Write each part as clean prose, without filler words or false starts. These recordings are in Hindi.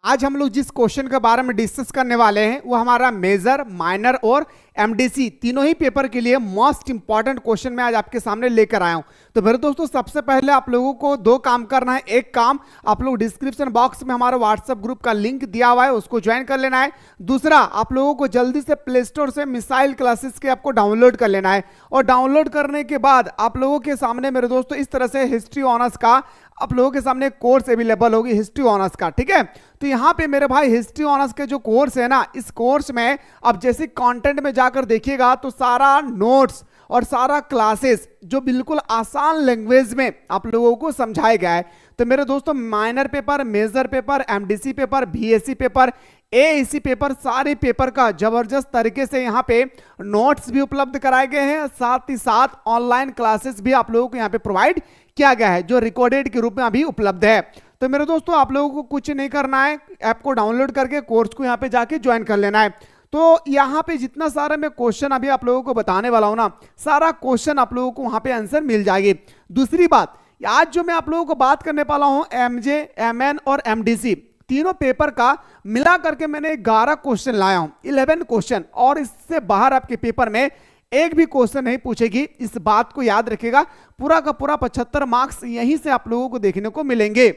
आज हम लोग जिस क्वेश्चन के बारे में डिस्कस करने वाले हैं वो हमारा मेजर, माइनर और एमडीसी तीनों ही पेपर के लिए मोस्ट इंपॉर्टेंट क्वेश्चन मैं आज आपके सामने लेकर आया हूं। तो मेरे दोस्तों, सबसे पहले आप लोगों को दो काम करना है। एक काम, आप लोग डिस्क्रिप्शन बॉक्स में हमारा व्हाट्सएप ग्रुप का लिंक दिया हुआ है, उसको ज्वाइन कर लेना है। दूसरा, आप लोगों को जल्दी से प्ले स्टोर से मिसाइल क्लासेस के आपको डाउनलोड कर लेना है। और डाउनलोड करने के बाद आप लोगों के सामने मेरे दोस्तों इस तरह से हिस्ट्री ऑनर्स का आप लोगों के सामने कोर्स अवेलेबल होगी, हिस्ट्री ऑनर्स का। ठीक है, तो यहाँ पे मेरे भाई हिस्ट्री ऑनर्स के जो कोर्स है ना, इस कोर्स में अब जैसे कंटेंट में जाकर देखिएगा तो सारा नोट्स और सारा क्लासेस जो बिल्कुल आसान लैंग्वेज में आप लोगों को समझाया गया है। तो मेरे दोस्तों, minor paper, major paper, MDC paper, BSc paper, AAC paper, सारे पेपर का जबरदस्त तरीके से यहाँ पे नोट्स भी उपलब्ध कराए गए हैं। साथ ही साथ ऑनलाइन क्लासेस भी आप लोगों को यहाँ पे प्रोवाइड किया गया है, जो रिकॉर्डेड के रूप में अभी उपलब्ध है। तो मेरे दोस्तों, आप लोगों को कुछ नहीं करना है, ऐप को डाउनलोड करके कोर्स को यहाँ पे जाके ज्वाइन कर लेना है। तो यहाँ पे जितना सारा मैं क्वेश्चन अभी आप लोगों को बताने वाला हूं ना, सारा क्वेश्चन आप लोगों को वहां पे आंसर मिल जाएगी। दूसरी बात, आज जो मैं आप लोगों को बात करने वाला हूं, एमजे, एमएन और एमडीसी तीनों पेपर का मिला करके मैंने 11 क्वेश्चन लाया हूं, 11 क्वेश्चन। और इससे बाहर आपके पेपर में एक भी क्वेश्चन नहीं पूछेगी, इस बात को याद रखिएगा। पूरा का पूरा 75 मार्क्स यहीं से आप लोगों को देखने को मिलेंगे।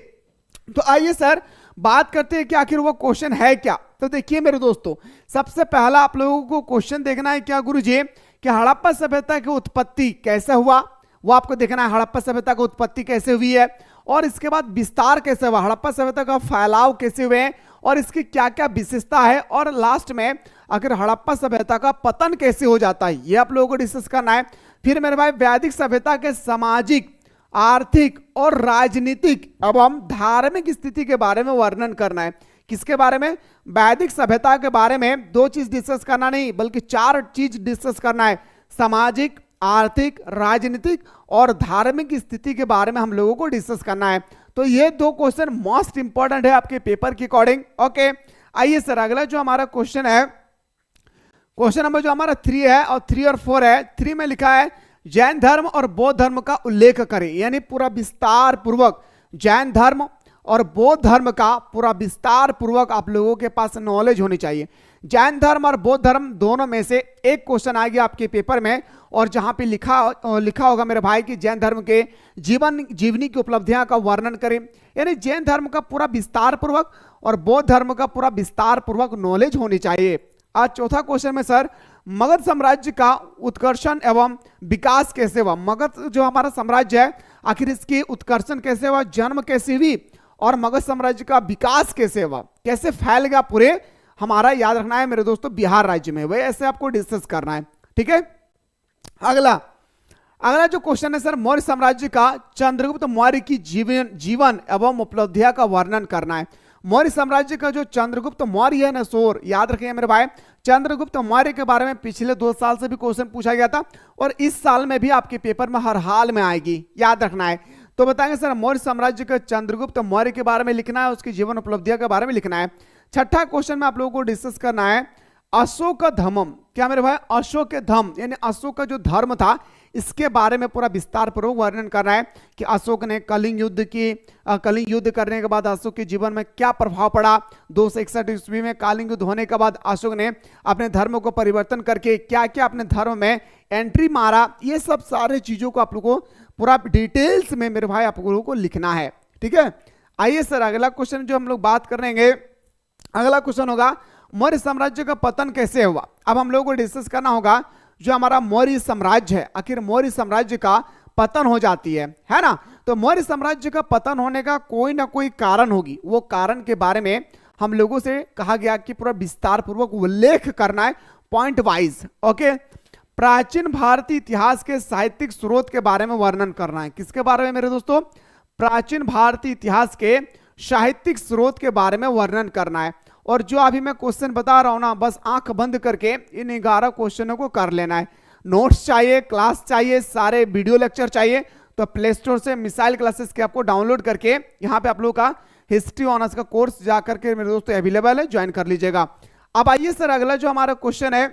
तो आइए सर, बात करते हैं कि आखिर वो क्वेश्चन है क्या। तो देखिए मेरे दोस्तों, सबसे पहला आप लोगों को क्वेश्चन देखना है क्या गुरुजी, कि हड़प्पा सभ्यता की उत्पत्ति कैसे हुआ, वो आपको देखना है। हड़प्पा सभ्यता की उत्पत्ति कैसे हुई है, और इसके बाद विस्तार कैसे हुआ, हड़प्पा सभ्यता का फैलाव कैसे हुए, और इसकी क्या क्या विशेषता है, और लास्ट में आखिर हड़प्पा सभ्यता का पतन कैसे हो जाता है, ये आप लोगों को डिस्कस करना है। फिर मेरे भाई, वैदिक सभ्यता के सामाजिक, आर्थिक और राजनीतिक एवं धार्मिक स्थिति के बारे में वर्णन करना है। किसके बारे में? वैदिक सभ्यता के बारे में। दो चीज डिस्कस करना नहीं, बल्कि 4 चीज डिस्कस करना है। सामाजिक, आर्थिक, राजनीतिक और धार्मिक स्थिति के बारे में हम लोगों को डिस्कस करना है। तो ये 2 क्वेश्चन मोस्ट इंपॉर्टेंट है आपके पेपर के अकॉर्डिंग। ओके, आइए सर, अगला जो हमारा क्वेश्चन है, क्वेश्चन नंबर जो हमारा 3 है और 3 और 4 है। 3 में लिखा है, जैन धर्म और बौद्ध धर्म का उल्लेख करें। यानी पूरा विस्तार पूर्वक जैन धर्म और बौद्ध धर्म का पूरा विस्तार पूर्वक आप लोगों के पास नॉलेज होनी चाहिए। जैन धर्म और बौद्ध धर्म दोनों में से एक क्वेश्चन आ गया आपके पेपर में, और जहां पे लिखा होगा मेरे भाई कि जैन धर्म के जीवनी की उपलब्धियां का वर्णन करें। यानी जैन धर्म का पूरा विस्तार पूर्वक और बौद्ध धर्म का पूरा विस्तार पूर्वक नॉलेज होनी चाहिए। आज चौथा क्वेश्चन में सर, मगध साम्राज्य का उत्कर्षण एवं विकास कैसे हुआ। मगध जो हमारा साम्राज्य है, आखिर इसकी उत्कर्षण कैसे हुआ, जन्म कैसे हुई, और मगध साम्राज्य का विकास कैसे हुआ, कैसे फैल गया पूरे हमारा, याद रखना है मेरे दोस्तों, बिहार राज्य में। वही ऐसे आपको डिस्कस करना है। ठीक है, अगला जो क्वेश्चन है सर, मौर्य साम्राज्य का चंद्रगुप्त मौर्य की जीवन एवं उपलब्धियां का वर्णन करना है। मौर्य साम्राज्य का जो चंद्रगुप्त मौर्य है ना सोर, याद रखिए मेरे भाई, चंद्रगुप्त मौर्य के बारे में पिछले 2 साल से भी क्वेश्चन पूछा गया था, और इस साल में भी आपके पेपर में हर हाल में आएगी, याद रखना है। तो बताएंगे सर, मौर्य साम्राज्य का चंद्रगुप्त मौर्य के बारे में लिखना है, उसकी जीवन उपलब्धियों के बारे में लिखना है। छठा क्वेश्चन में आप लोगों को डिस्कस करना है, अशोक धर्मम। क्या मेरे भाई? अशोक धर्म, यानी अशोक का जो धर्म था, इसके बारे में पूरा विस्तार पूर्वक वर्णन करना है कि अशोक ने कलिंग युद्ध करने के बाद अशोक के जीवन में क्या प्रभाव पड़ा। 261 ईस्वी में कलिंग युद्ध होने के बाद अशोक ने अपने धर्म को परिवर्तन करके क्या क्या अपने धर्म में एंट्री मारा। ये सब सारे चीजों को आप लोगों को पूरा डिटेल्स में मेरे भाई आप लोगों को लिखना है। ठीक है, आइए सर, अगला क्वेश्चन जो हम लोग बात करेंगे, अगला क्वेश्चन होगा, मौर्य साम्राज्य का पतन कैसे हुआ। अब हम लोगों को डिस्कस करना होगा, जो हमारा मौर्य साम्राज्य है, आखिर मौर्य साम्राज्य का पतन हो जाती है ना। तो मौर्य साम्राज्य का पतन होने का कोई ना कोई कारण होगी, वो कारण के बारे में हम लोगों से कहा गया कि पूरा विस्तार पूर्वक उल्लेख करना है, पॉइंट वाइज। ओके, प्राचीन भारतीय इतिहास के साहित्यिक स्रोत के बारे में वर्णन करना है। किसके बारे में मेरे दोस्तों? प्राचीन भारतीय इतिहास के साहित्यिक स्रोत के बारे में वर्णन करना है। और जो अभी मैं क्वेश्चन बता रहा हूं ना, बस आंख बंद करके इन 11 क्वेश्चनों को कर लेना है। नोट्स चाहिए, क्लास चाहिए, सारे वीडियो लेक्चर चाहिए, तो प्ले स्टोर से मिसाइल क्लासेस के आपको डाउनलोड करके यहाँ पे आप लोगों का हिस्ट्री ऑनर्स का कोर्स जाकर के मेरे दोस्तों अवेलेबल है, ज्वाइन कर लीजिएगा। अब आइए सर, अगला जो हमारा क्वेश्चन है,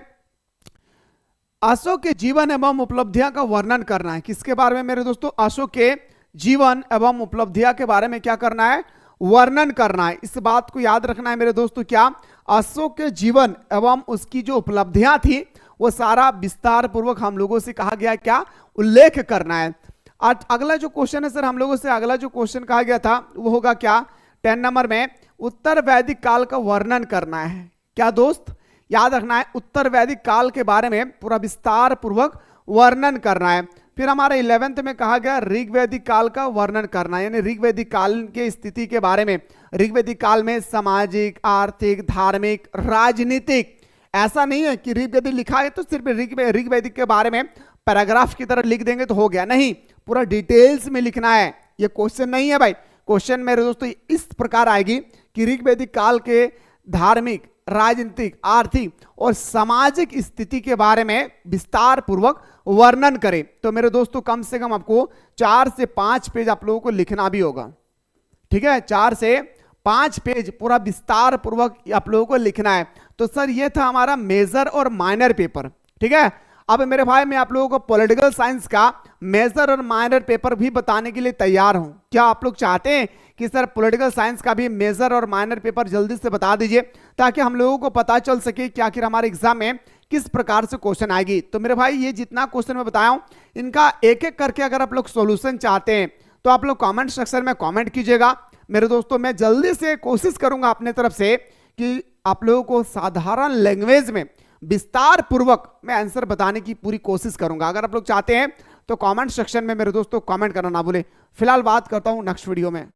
अशोक के जीवन एवं उपलब्धियां का वर्णन करना है। किसके बारे में मेरे दोस्तों? अशोक के जीवन एवं उपलब्धियां के बारे में क्या करना है? वर्णन करना है। इस बात को याद रखना है मेरे दोस्तों, क्या अशोक के जीवन एवं उसकी जो उपलब्धियां थी वो सारा विस्तार पूर्वक हम लोगों से कहा गया, क्या उल्लेख करना है। आज अगला जो क्वेश्चन है सर, हम लोगों से अगला जो क्वेश्चन कहा गया था वो होगा क्या 10 नंबर में उत्तर वैदिक काल का वर्णन करना है। क्या दोस्त याद रखना है, उत्तर वैदिक काल के बारे में पूरा विस्तार पूर्वक वर्णन करना है। फिर हमारे 11th में कहा गया ऋग्वैदिक काल का वर्णन करना है, यानी ऋग्वैदिक काल की स्थिति के बारे में। ऋग्वैदिक काल में सामाजिक, आर्थिक, धार्मिक, राजनीतिक, ऐसा नहीं है कि ऋग्वैदिक लिखा है तो सिर्फ ऋग्वैदिक के बारे में पैराग्राफ की तरह लिख देंगे तो हो गया, नहीं, पूरा डिटेल्स में लिखना है। ये क्वेश्चन नहीं है भाई, क्वेश्चन मेरे दोस्तों इस प्रकार आएगी कि ऋग्वैदिक काल के धार्मिक, राजनीतिक, आर्थिक और सामाजिक स्थिति के बारे में विस्तार पूर्वक वर्णन करें। तो मेरे दोस्तों कम से कम आपको 4 से 5 पेज आप लोगों को लिखना भी होगा, ठीक है, 4 से 5 पेज पूरा विस्तार पूर्वक आप लोगों को लिखना है। तो सर ये था हमारा मेजर और माइनर पेपर, ठीक है। अब मेरे भाई मैं आप लोगों को पॉलिटिकल साइंस का मेजर और माइनर पेपर भी बताने के लिए तैयार हूं। क्या आप लोग चाहते हैं कि सर पॉलिटिकल साइंस का भी मेजर और माइनर पेपर जल्दी से बता दीजिए, ताकि हम लोगों को पता चल सके कि आखिर हमारे एग्जाम में किस प्रकार से क्वेश्चन आएगी। तो मेरे भाई ये जितना क्वेश्चन मैं बताया हूं इनका एक एक करके अगर आप लोग सॉल्यूशन चाहते हैं तो आप लोग कमेंट सेक्शन में कमेंट कीजिएगा। मेरे दोस्तों मैं जल्दी से कोशिश करूंगा अपने तरफ से कि आप लोगों को साधारण लैंग्वेज में विस्तार पूर्वक मैं आंसर बताने की पूरी कोशिश करूंगा। अगर आप लोग चाहते हैं तो कमेंट सेक्शन में मेरे दोस्तों कमेंट करना ना भूलें। फिलहाल बात करता हूं नेक्स्ट वीडियो में।